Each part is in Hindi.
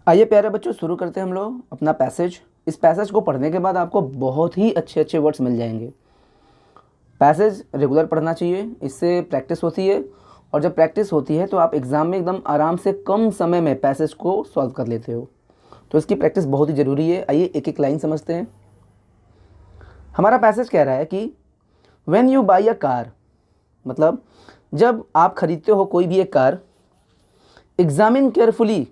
आइए प्यारे बच्चों, शुरू करते हैं हम लोग अपना पैसेज। इस पैसेज को पढ़ने के बाद आपको बहुत ही अच्छे अच्छे वर्ड्स मिल जाएंगे। पैसेज रेगुलर पढ़ना चाहिए, इससे प्रैक्टिस होती है, और जब प्रैक्टिस होती है तो आप एग्ज़ाम में एकदम आराम से कम समय में पैसेज को सॉल्व कर लेते हो। तो इसकी प्रैक्टिस बहुत ही ज़रूरी है। आइए एक एक लाइन समझते हैं। हमारा पैसेज कह रहा है कि when you by a car, मतलब जब आप खरीदते हो कोई भी एक कार, एग्जामिन केयरफुली।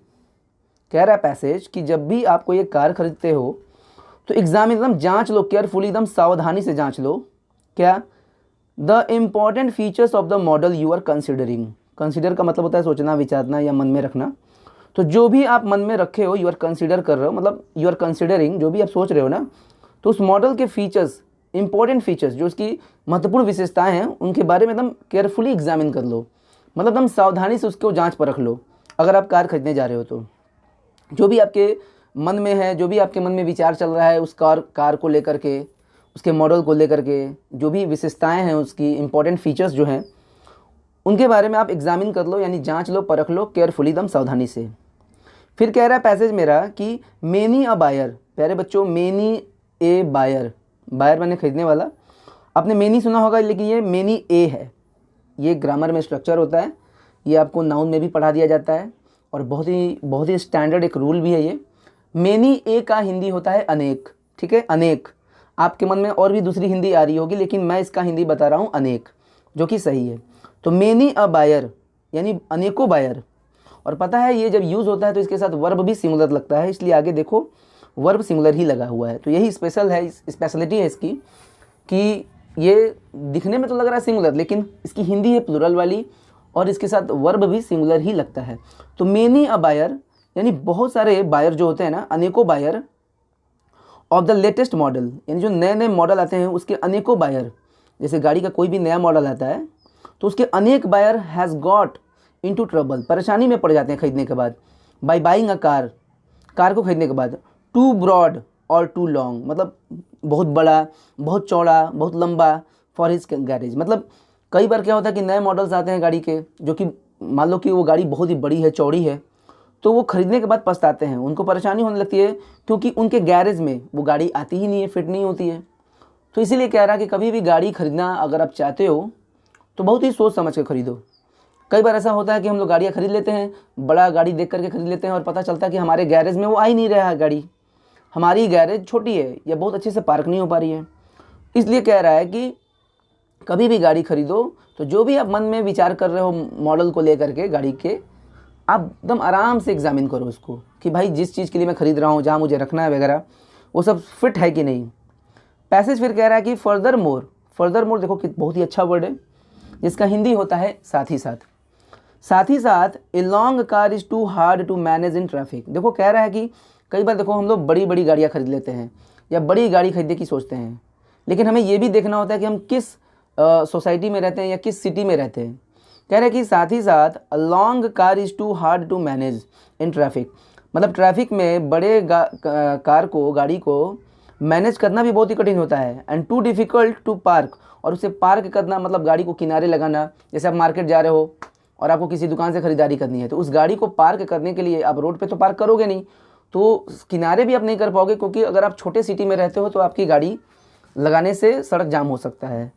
कह रहा है पैसेज कि जब भी आप कोई एक कार खरीदते हो तो एग्जामिन, एकदम जांच लो, केयरफुली, एकदम सावधानी से जांच लो। क्या? The important features of the model you are considering. Consider का मतलब होता है सोचना, विचारना या मन में रखना। तो जो भी आप मन में रखे हो, यू आर कंसिडर कर रहे हो, मतलब यू आर कंसिडरिंग, जो भी आप सोच रहे हो ना, तो उस मॉडल के फीचर्स, इंपॉर्टेंट फीचर्स, जो उसकी महत्वपूर्ण विशेषताएं हैं, उनके बारे में एकदम केयरफुली एग्जामिन कर लो। मतलब एकदम सावधानी से उसको जांच परख लो। अगर आप कार खरीदने जा रहे हो तो जो भी आपके मन में है, जो भी आपके मन में विचार चल रहा है उस कार को लेकर के, उसके मॉडल को लेकर के, जो भी विशेषताएं हैं, उसकी इंपॉर्टेंट फीचर्स जो हैं, उनके बारे में आप एग्जामिन कर लो, यानी जांच लो, परख लो केयरफुली, एकदम सावधानी से। फिर कह रहा है पैसेज मेरा कि मेनी अ बायर। प्यारे बच्चों, मेनी ए बायर, बायर मैंने खरीदने वाला। आपने मेनी सुना होगा, लेकिन ये मेनी ए है। ये ग्रामर में स्ट्रक्चर होता है, ये आपको नाउन में भी पढ़ा दिया जाता है, और बहुत ही स्टैंडर्ड एक रूल भी है ये। मेनी ए का हिंदी होता है अनेक। ठीक है, अनेक। आपके मन में और भी दूसरी हिंदी आ रही होगी, लेकिन मैं इसका हिंदी बता रहा हूँ अनेक, जो कि सही है। तो मेनी अ बायर यानी अनेकों बायर। और पता है ये जब यूज़ होता है तो इसके साथ वर्ब भी सिंगुलर लगता है, इसलिए आगे देखो वर्ब सिंगुलर ही लगा हुआ है। तो यही स्पेशल है, स्पेशलिटी है इसकी, कि ये दिखने में तो लग रहा है सिंगुलर, लेकिन इसकी हिंदी है प्लूरल वाली, और इसके साथ वर्ब भी सिंगुलर ही लगता है। तो मेनी अ बायर यानी बहुत सारे बायर जो होते हैं ना, अनेकों buyer of the latest model, यानी जो नए नए मॉडल आते हैं उसके अनेकों बायर। जैसे गाड़ी का कोई भी नया मॉडल आता है तो उसके अनेक buyer has got into trouble, परेशानी में पड़ जाते हैं खरीदने के बाद। By buying a car, car को खरीदने के बाद। टू ब्रॉड और टू लॉन्ग, मतलब बहुत बड़ा, बहुत चौड़ा, बहुत लंबा, फॉर हिज गैरेज। मतलब कई बार क्या होता है कि नए मॉडल्स आते हैं गाड़ी के, जो कि मान लो कि वो गाड़ी बहुत ही बड़ी है, चौड़ी है, तो वो खरीदने के बाद पछताते हैं, उनको परेशानी होने लगती है, क्योंकि उनके गैरेज में वो गाड़ी आती ही नहीं है, फिट नहीं होती है। तो इसीलिए कह रहा है कि कभी भी गाड़ी खरीदना अगर आप चाहते हो तो बहुत ही सोच समझ के खरीदो। कई बार ऐसा होता है कि हम लोग गाड़ियाँ खरीद लेते हैं, बड़ा गाड़ी देख करके खरीद लेते हैं, और पता चलता है कि हमारे गैरेज में वो आ ही नहीं रहा है गाड़ी, हमारी गैरेज छोटी है या बहुत अच्छे से पार्क नहीं हो पा रही है। इसलिए कह रहा है कि कभी भी गाड़ी खरीदो तो जो भी आप मन में विचार कर रहे हो मॉडल को लेकर के गाड़ी के, आप एकदम आराम से एग्जामिन करो उसको, कि भाई जिस चीज़ के लिए मैं खरीद रहा हूँ, जहाँ मुझे रखना है वगैरह, वो सब फिट है कि नहीं। पैसेज फिर कह रहा है कि फर्दर मोर। फर्दर मोर देखो कि बहुत ही अच्छा वर्ड है, जिसका हिंदी होता है साथ ही साथ। साथ ही साथ a long car is too hard to manage in traffic. देखो कह रहा है कि कई बार देखो हम लोग बड़ी बड़ी गाड़ियाँ खरीद लेते हैं या बड़ी गाड़ी खरीदने की सोचते हैं, लेकिन हमें ये भी देखना होता है कि हम किस सोसाइटी में रहते हैं या किस सिटी में रहते हैं। कह रहे हैं कि साथ ही साथ a long car is too hard to manage in traffic, मतलब ट्रैफिक में बड़े कार को, गाड़ी को मैनेज करना भी बहुत ही कठिन होता है। And too difficult to park, और उसे पार्क करना मतलब गाड़ी को किनारे लगाना। जैसे आप मार्केट जा रहे हो और आपको किसी दुकान से ख़रीदारी करनी है, तो उस गाड़ी को पार्क करने के लिए आप रोड पे तो पार्क करोगे नहीं, तो किनारे भी आप नहीं कर पाओगे, क्योंकि अगर आप छोटे सिटी में रहते हो तो आपकी गाड़ी लगाने से सड़क जाम हो सकता है।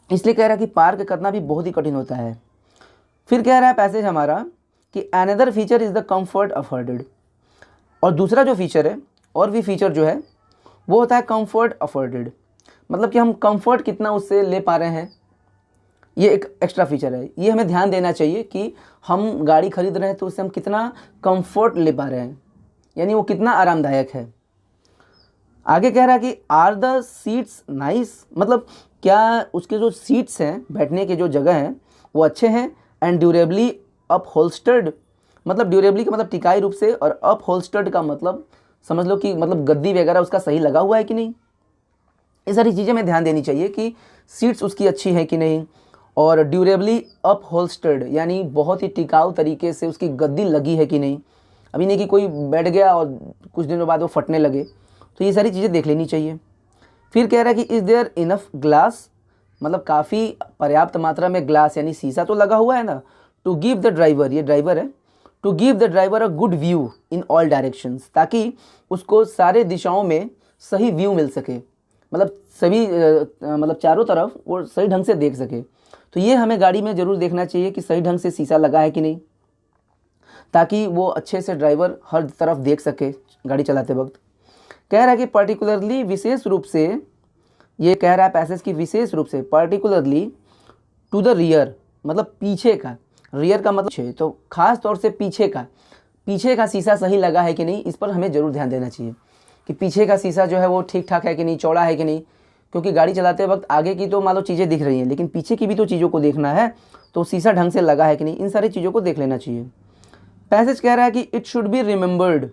इसलिए कह रहा है कि पार्क करना भी बहुत ही कठिन होता है। फिर कह रहा है पैसेज हमारा कि another feature is the comfort afforded. और दूसरा जो फीचर है, और भी फीचर जो है, वो होता है कंफर्ट अफोर्डेड, मतलब कि हम कंफर्ट कितना उससे ले पा रहे हैं, ये एक एक्स्ट्रा फीचर है। ये हमें ध्यान देना चाहिए कि हम गाड़ी खरीद रहे हैं तो उससे हम कितना कंफर्ट ले पा रहे हैं, यानी वो कितना आरामदायक है। आगे कह रहा है कि आर द सीट्स नाइस, मतलब क्या उसके जो सीट्स हैं, बैठने के जो जगह हैं, वो अच्छे हैं। एंड ड्यूरेबली अपहोल्स्टर्ड, मतलब ड्यूरेबली का मतलब टिकाई रूप से, और अपहोल्स्टर्ड का मतलब समझ लो कि मतलब गद्दी वगैरह उसका सही लगा हुआ है कि नहीं। ये सारी चीज़ें हमें ध्यान देनी चाहिए कि सीट्स उसकी अच्छी है कि नहीं, और ड्यूरेबली अपहोल्स्टर्ड यानी बहुत ही टिकाऊ तरीके से उसकी गद्दी लगी है कि नहीं। अभी नहीं कि कोई बैठ गया और कुछ दिनों बाद वो फटने लगे, तो ये सारी चीज़ें देख लेनी चाहिए। फिर कह रहा है कि इज़ देयर इनफ ग्लास, मतलब काफ़ी पर्याप्त मात्रा में ग्लास यानी शीशा तो लगा हुआ है ना, टू गिव द ड्राइवर, ये ड्राइवर है, to give the driver a good view in all directions, ताकि उसको सारे दिशाओं में सही व्यू मिल सके, मतलब सभी मतलब चारों तरफ वो सही ढंग से देख सके। तो ये हमें गाड़ी में ज़रूर देखना चाहिए कि सही ढंग से शीशा लगा है कि नहीं, ताकि वो अच्छे से ड्राइवर हर तरफ देख सके गाड़ी चलाते वक्त। कह रहा है कि पर्टिकुलरली विशेष रूप से, ये कह रहा है पैसेज की विशेष रूप से, पर्टिकुलरली टू द रियर, मतलब पीछे का, रियर का मतलब पीछे, तो खास तौर से पीछे का शीशा सही लगा है कि नहीं, इस पर हमें ज़रूर ध्यान देना चाहिए कि पीछे का शीशा जो है वो ठीक ठाक है कि नहीं, चौड़ा है कि नहीं, क्योंकि गाड़ी चलाते वक्त आगे की तो मान लो चीज़ें दिख रही हैं, लेकिन पीछे की भी तो चीज़ों को देखना है, तो शीशा ढंग से लगा है कि नहीं, इन सारी चीज़ों को देख लेना चाहिए। पैसेज कह रहा है कि it should be remembered,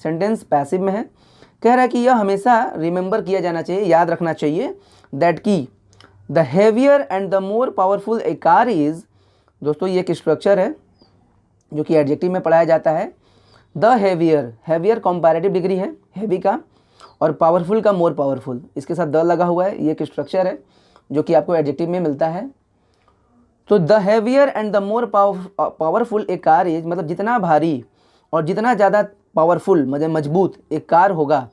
sentence passive में है, कह रहा है कि यह हमेशा रिमेंबर किया जाना चाहिए, याद रखना चाहिए, दैट की the heavier and the more powerful A car is, दोस्तों ये एक स्ट्रक्चर है जो कि एडजेक्टिव में पढ़ाया जाता है। द हैवियर कंपैरेटिव डिग्री है हैवी का, और पावरफुल का मोर पावरफुल, इसके साथ द लगा हुआ है, ये एक स्ट्रक्चर है जो कि आपको एडजेक्टिव में मिलता है। तो the heavier and the more powerful A car is, मतलब जितना भारी और जितना ज़्यादा पावरफुल मतलब मजबूत एक कार होगा,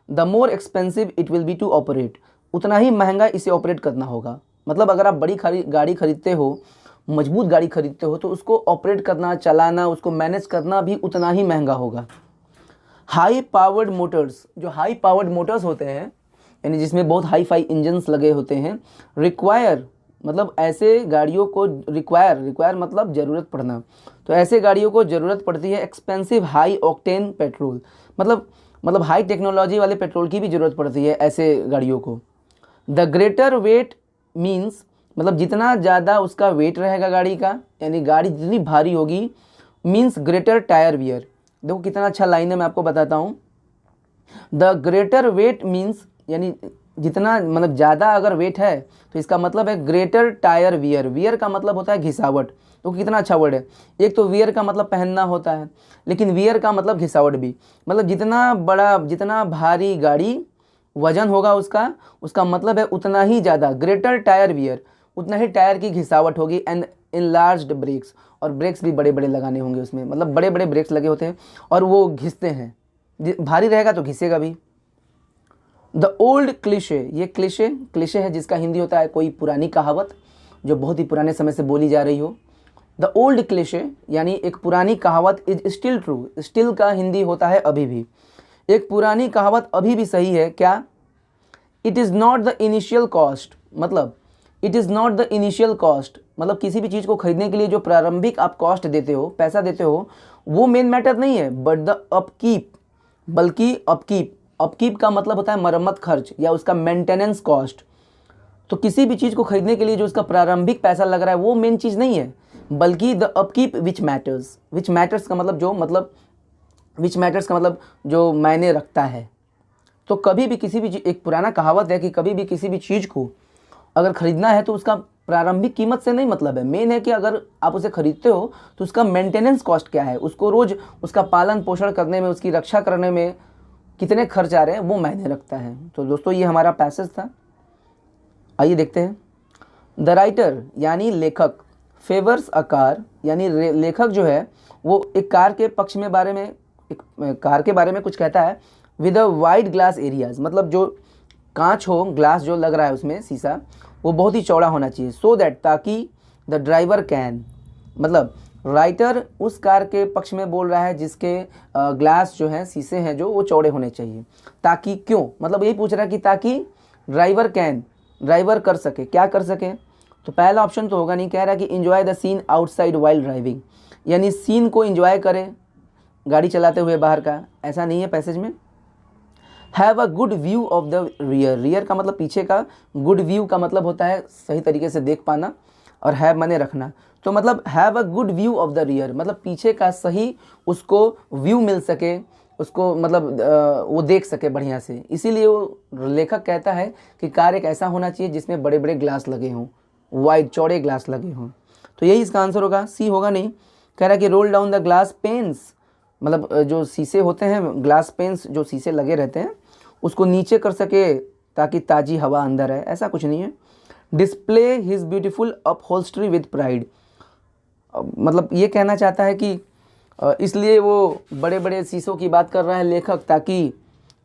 the more expensive it will be to operate, उतना ही महंगा इसे ऑपरेट करना होगा। मतलब अगर आप बड़ी गाड़ी खरीदते हो, मजबूत गाड़ी खरीदते हो, तो उसको ऑपरेट करना, चलाना, उसको मैनेज करना भी उतना ही महंगा होगा। हाई पावर्ड मोटर्स, जो हाई पावर्ड मोटर्स होते हैं, यानी जिसमें बहुत हाई फाई इंजन्स लगे होते हैं, रिक्वायर मतलब ऐसे गाड़ियों को रिक्वायर मतलब ज़रूरत पड़ना, तो ऐसे गाड़ियों को ज़रूरत पड़ती है एक्सपेंसिव हाई ऑक्टेन पेट्रोल, मतलब हाई टेक्नोलॉजी वाले पेट्रोल की भी ज़रूरत पड़ती है ऐसे गाड़ियों को। द ग्रेटर वेट मीन्स, मतलब जितना ज़्यादा उसका वेट रहेगा गाड़ी का, यानी गाड़ी जितनी भारी होगी, मीन्स ग्रेटर टायर वियर। देखो कितना अच्छा लाइन है, मैं आपको बताता हूँ। द ग्रेटर वेट मीन्स, यानी जितना मतलब ज़्यादा अगर वेट है तो इसका मतलब है ग्रेटर टायर वियर। वियर का मतलब होता है घिसावट, तो कितना अच्छा वर्ड है। एक तो वियर का मतलब पहनना होता है, लेकिन वियर का मतलब घिसावट भी, मतलब जितना बड़ा जितना भारी गाड़ी वजन होगा उसका मतलब है उतना ही ज़्यादा ग्रेटर टायर वियर, उतना ही टायर की घिसावट होगी। एंड इनलार्ज्ड ब्रेक्स, और ब्रेक्स भी बड़े बड़े लगाने होंगे उसमें, मतलब बड़े बड़े ब्रेक्स लगे होते हैं और वो घिसते हैं, भारी रहेगा तो घिसेगा भी। द ओल्ड क्लिशे, ये क्लिशे है जिसका हिंदी होता है कोई पुरानी कहावत जो बहुत ही पुराने समय से बोली जा रही हो। द ओल्ड क्लिशे यानी एक पुरानी कहावत इज स्टिल ट्रू, स्टिल का हिंदी होता है अभी भी, एक पुरानी कहावत अभी भी सही है। क्या? It is not the initial cost, मतलब it is not the initial cost, मतलब किसी भी चीज़ को खरीदने के लिए जो प्रारंभिक आप कॉस्ट देते हो, पैसा देते हो, वो मेन मैटर नहीं है, बट द अपकीप, बल्कि अपकीप का मतलब होता है मरम्मत खर्च या उसका मेंटेनेंस कॉस्ट। तो किसी भी चीज़ को खरीदने के लिए जो उसका प्रारंभिक पैसा लग रहा है वो मेन चीज़ नहीं है, बल्कि द अपकीप विच मैटर्स का मतलब जो मायने रखता है। तो कभी भी किसी भी एक पुराना कहावत है कि कभी भी किसी भी चीज़ को अगर ख़रीदना है तो उसका प्रारंभिक कीमत से नहीं मतलब है, मेन है कि अगर आप उसे खरीदते हो तो उसका मेंटेनेंस कॉस्ट क्या है, उसको रोज़ उसका पालन पोषण करने में, उसकी रक्षा करने में कितने खर्च आ रहे हैं वो मायने रखता है। तो दोस्तों ये हमारा पैसेज था, आइए देखते हैं। द राइटर यानी लेखक, फेवर्स अ कार, यानी लेखक जो है वो एक कार के पक्ष में बारे में एक कार के बारे में कुछ कहता है। With a wide glass areas, मतलब जो कांच हो, ग्लास जो लग रहा है उसमें शीशा, वो बहुत ही चौड़ा होना चाहिए। सो दैट, ताकि द ड्राइवर कैन, मतलब राइटर उस कार के पक्ष में बोल रहा है जिसके ग्लास जो है, शीशे हैं जो, वो चौड़े होने चाहिए। ताकि क्यों, मतलब यही पूछ रहा है कि ताकि ड्राइवर कर सके, क्या कर सके। तो पहला ऑप्शन तो होगा नहीं, कह रहा है कि enjoy the scene outside while driving, यानी सीन को इंजॉय करे गाड़ी चलाते हुए बाहर का, ऐसा नहीं है पैसेज में। Have a good view of the rear का मतलब पीछे का, गुड व्यू का मतलब होता है सही तरीके से देख पाना, और हैव माने रखना। तो मतलब have a good view of the rear, मतलब पीछे का सही उसको व्यू मिल सके, उसको मतलब वो देख सके बढ़िया से। इसीलिए वो लेखक कहता है कि कार एक ऐसा होना चाहिए जिसमें बड़े बड़े ग्लास लगे हों, वाइड चौड़े ग्लास लगे हों। तो यही इसका आंसर होगा, सी होगा नहीं। कह रहा है कि roll down the glass panes, मतलब जो शीशे होते हैं, ग्लास पेन्स जो शीशे लगे रहते हैं, उसको नीचे कर सके ताकि ताज़ी हवा अंदर है, ऐसा कुछ नहीं है। Display his beautiful upholstery with pride, मतलब ये कहना चाहता है कि इसलिए वो बड़े बड़े शीशों की बात कर रहा है लेखक, ताकि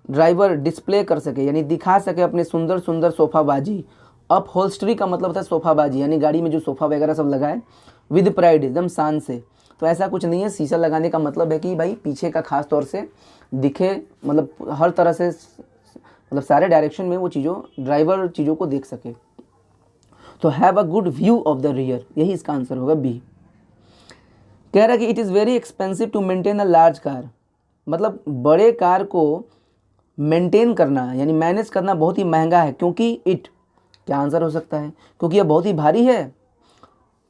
ड्राइवर डिस्प्ले कर सके यानी दिखा सके अपने सुंदर सुंदर सोफाबाजी। अपहोल्स्ट्री का मतलब था सोफाबाजी, यानी गाड़ी में जो सोफ़ा वगैरह सब लगा है, विद प्राइड, एकदम शान से। तो ऐसा कुछ नहीं है, शीशा लगाने का मतलब है कि भाई पीछे का खास तौर से दिखे, मतलब हर तरह से, मतलब सारे डायरेक्शन में वो ड्राइवर चीज़ों को देख सके। तो have a good view of the rear, यही इसका आंसर होगा बी। कह रहा है कि it is very expensive to maintain a large car, मतलब बड़े कार को मेंटेन करना यानी मैनेज करना बहुत ही महंगा है, क्योंकि इट, क्या आंसर हो सकता है, क्योंकि यह बहुत ही भारी है।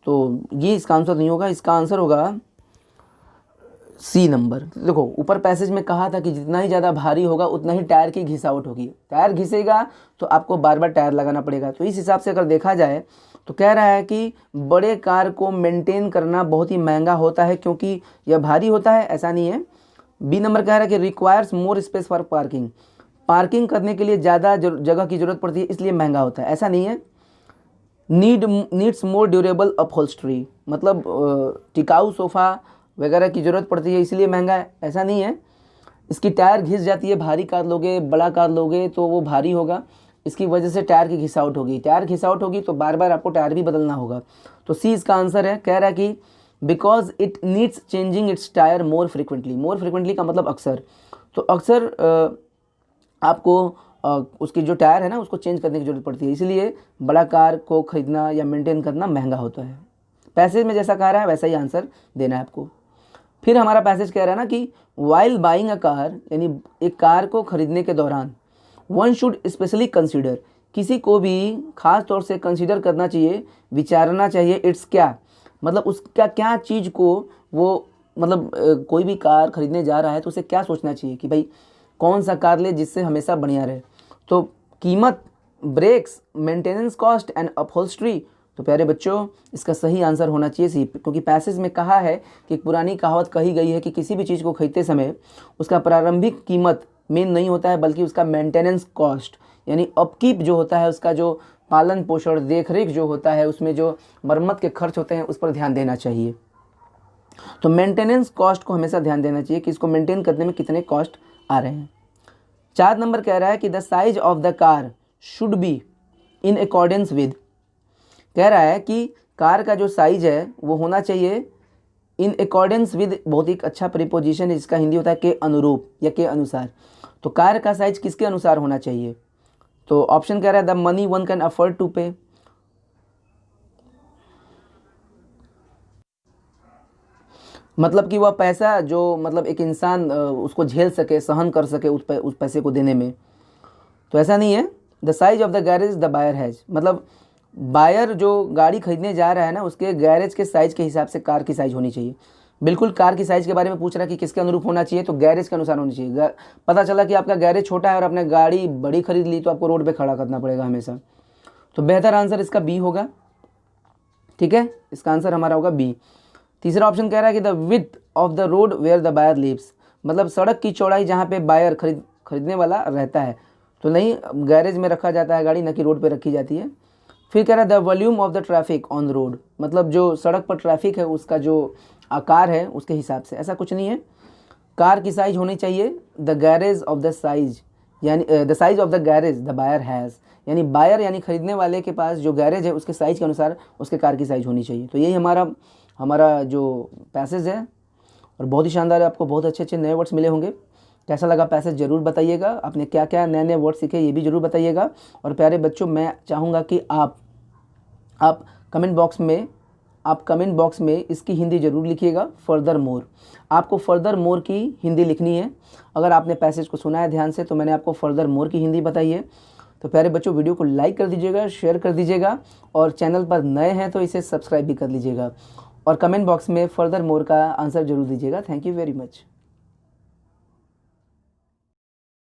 तो ये इसका आंसर नहीं होगा, इसका आंसर होगा सी नंबर। देखो ऊपर पैसेज में कहा था कि जितना ही ज़्यादा भारी होगा उतना ही टायर की घिसावट होगी, टायर घिसेगा तो आपको बार बार टायर लगाना पड़ेगा। तो इस हिसाब से अगर देखा जाए तो कह रहा है कि बड़े कार को मेंटेन करना बहुत ही महंगा होता है क्योंकि यह भारी होता है, ऐसा नहीं है। बी नंबर कह रहा है कि requires more space for parking, parking करने के लिए ज़्यादा जगह की ज़रूरत पड़ती है इसलिए महंगा होता है, ऐसा नहीं है। नीड्स मोर ड्यूरेबल अपहोल्स्ट्री, मतलब टिकाऊ सोफ़ा वगैरह की ज़रूरत पड़ती है इसलिए महंगा है, ऐसा नहीं है। इसकी टायर घिस जाती है, भारी कार लोगे, बड़ा कार लोगे तो वो भारी होगा, इसकी वजह से टायर की घिसावट होगी, टायर घिसावट होगी तो बार बार आपको टायर भी बदलना होगा। तो सी इसका आंसर है। कह रहा है कि because it needs changing it's tyre more frequently, more frequently का मतलब अक्सर, तो अक्सर आपको उसकी जो टायर है ना उसको चेंज करने की ज़रूरत पड़ती है, इसलिए बड़ा कार को ख़रीदना या मेंटेन करना महंगा होता है। पैसेज में जैसा कह रहा है वैसा ही आंसर देना है आपको। फिर हमारा पैसेज कह रहा है ना कि वाइल बाइंग अ कार, यानी एक कार को खरीदने के दौरान, वन शुड स्पेशली कंसीडर, किसी को भी खास तौर से कंसीडर करना चाहिए, विचारना चाहिए, इट्स क्या, मतलब उसका क्या चीज़ को वो, मतलब कोई भी कार खरीदने जा रहा है तो उसे क्या सोचना चाहिए कि भाई कौन सा कार ले जिससे हमेशा बढ़िया रहे। तो कीमत, brakes, maintenance cost and upholstery. तो प्यारे बच्चों इसका सही आंसर होना चाहिए सी, क्योंकि पैसेज में कहा है कि एक पुरानी कहावत कही गई है कि किसी भी चीज़ को खरीदते समय उसका प्रारंभिक कीमत मेन नहीं होता है बल्कि उसका मेंटेनेंस कॉस्ट, यानी अपकीप जो होता है, उसका जो पालन पोषण देख रेख जो होता है, उसमें जो मरम्मत के खर्च होते हैं उस पर ध्यान देना चाहिए। तो मेंटेनेंस कॉस्ट को हमेशा ध्यान देना चाहिए कि इसको मेंटेन करने में कितने कॉस्ट आ रहे हैं। 4 नंबर कह रहा है कि the size of the car should be in accordance with, कह रहा है कि कार का जो साइज है वो होना चाहिए इन अकॉर्डेंस विद, बहुत ही अच्छा प्रीपोजिशन है जिसका हिंदी होता है के अनुरूप या के अनुसार। तो कार का साइज किसके अनुसार होना चाहिए? तो ऑप्शन कह रहा है the money one can afford to pay, मतलब कि वह पैसा जो, मतलब एक इंसान उसको झेल सके, सहन कर सके उस पैसे को देने में। तो ऐसा नहीं है। The size of the garage the buyer has, मतलब बायर जो गाड़ी खरीदने जा रहा है ना उसके गैरेज के साइज़ के हिसाब से कार की साइज़ होनी चाहिए। बिल्कुल कार की साइज़ के बारे में पूछ रहा है कि किसके अनुरूप होना चाहिए, तो गैरेज के अनुसार होनी चाहिए। पता चला कि आपका गैरेज छोटा है और आपने गाड़ी बड़ी खरीद ली तो आपको रोड पे खड़ा करना पड़ेगा हमेशा। तो बेहतर आंसर इसका बी होगा। ठीक है, इसका आंसर हमारा होगा बी। तीसरा ऑप्शन कह रहा है कि the width of the road where the buyer lives, मतलब सड़क की चौड़ाई जहाँ पे बायर खरीदने वाला रहता है। तो नहीं, गैरेज में रखा जाता है गाड़ी, न कि रोड पे रखी जाती है। फिर कह रहा है the volume of the traffic on the road, मतलब जो सड़क पर ट्रैफिक है उसका जो आकार है उसके हिसाब से, ऐसा कुछ नहीं है। कार की साइज होनी चाहिए the garage of the size, यानी the size of the garage the buyer has, यानी बायर यानी खरीदने वाले के पास जो गैरेज है उसके साइज़ के अनुसार उसके कार की साइज होनी चाहिए। तो यही हमारा जो पैसेज है, और बहुत ही शानदार है। आपको बहुत अच्छे नए वर्ड्स मिले होंगे। कैसा लगा पैसेज ज़रूर बताइएगा। आपने क्या क्या नए वर्ड सीखे ये भी ज़रूर बताइएगा। और प्यारे बच्चों, मैं चाहूँगा कि आप कमेंट बॉक्स में इसकी हिंदी ज़रूर लिखिएगा, फर्दर मोर। आपको फर्दर मोर की हिंदी लिखनी है। अगर आपने पैसेज को सुना है ध्यान से तो मैंने आपको फर्दर मोर की हिंदी बताई है। तो प्यारे बच्चों, वीडियो को लाइक कर दीजिएगा, शेयर कर दीजिएगा, और चैनल पर नए हैं तो इसे सब्सक्राइब भी कर लीजिएगा। और कमेंट बॉक्स में फर्दर मोर का आंसर जरूर दीजिएगा। Thank you very much.